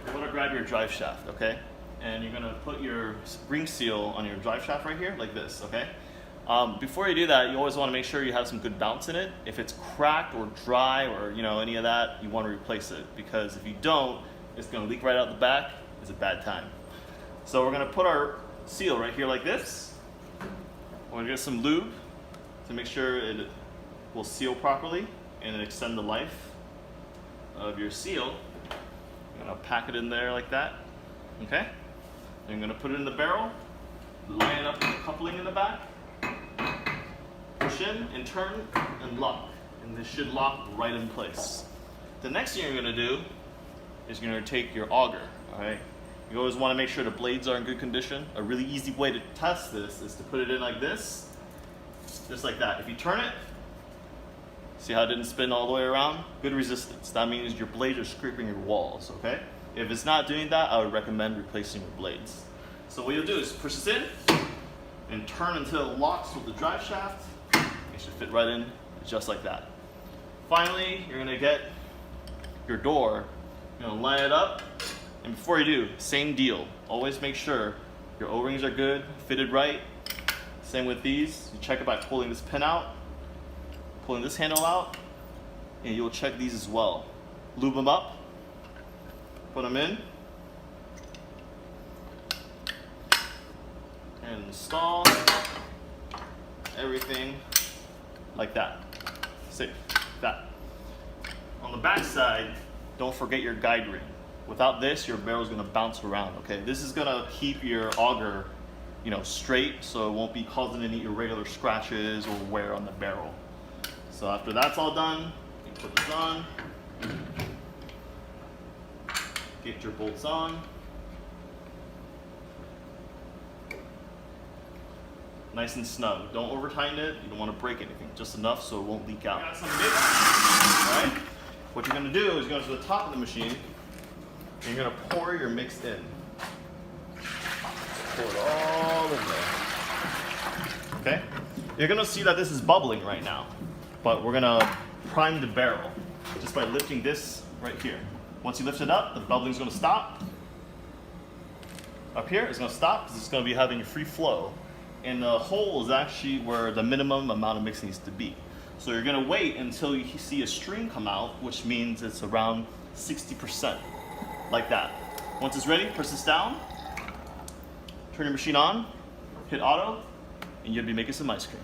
you're gonna grab your drive shaft, okay? And you're gonna put your ring seal on your drive shaft right here, like this, okay? Before you do that, you always wanna make sure you have some good bounce in it. If it's cracked or dry or any of that, you wanna replace it, because if you don't, it's gonna leak right out the back. It's a bad time. So we're gonna put our seal right here like this. We're gonna get some lube to make sure it will seal properly and extend the life of your seal. I'm gonna pack it in there like that, okay? I'm gonna put it in the barrel, line it up with the coupling in the back, push in and turn and lock, and this should lock right in place. The next thing you're gonna do is you're gonna take your auger, all right? You always wanna make sure the blades are in good condition. A really easy way to test this is to put it in like this, just like that. If you turn it, see how it didn't spin all the way around? Good resistance. That means your blades are scraping your walls, okay? If it's not doing that, I would recommend replacing your blades. So what you'll do is push this in and turn until it locks with the drive shaft. It should fit right in, just like that. Finally, you're gonna get your door, you're gonna line it up, and before you do, same deal. Always make sure your O-rings are good, fitted right. Same with these. You check it by pulling this pin out, pulling this handle out, and you'll check these as well. Lube them up, put them in, and install everything like that. See, that. On the back side, don't forget your guide ring. Without this, your barrel's gonna bounce around, okay? This is gonna keep your auger, straight, so it won't be causing any irregular scratches or wear on the barrel. So after that's all done, you put this on, get your bolts on. Nice and snug. Don't over tighten it, you don't want to break anything, just enough so it won't leak out. Got some mix, all right? What you're gonna do is go to the top of the machine, and you're gonna pour your mix in. Pour it all in there. Okay? You're gonna see that this is bubbling right now, but we're gonna prime the barrel just by lifting this right here. Once you lift it up, the bubbling's gonna stop. Up here, it's gonna stop because it's gonna be having a free flow. And the hole is actually where the minimum amount of mix needs to be. So you're gonna wait until you see a stream come out, which means it's around 60%, like that. Once it's ready, press this down, turn your machine on, hit auto, and you'll be making some ice cream.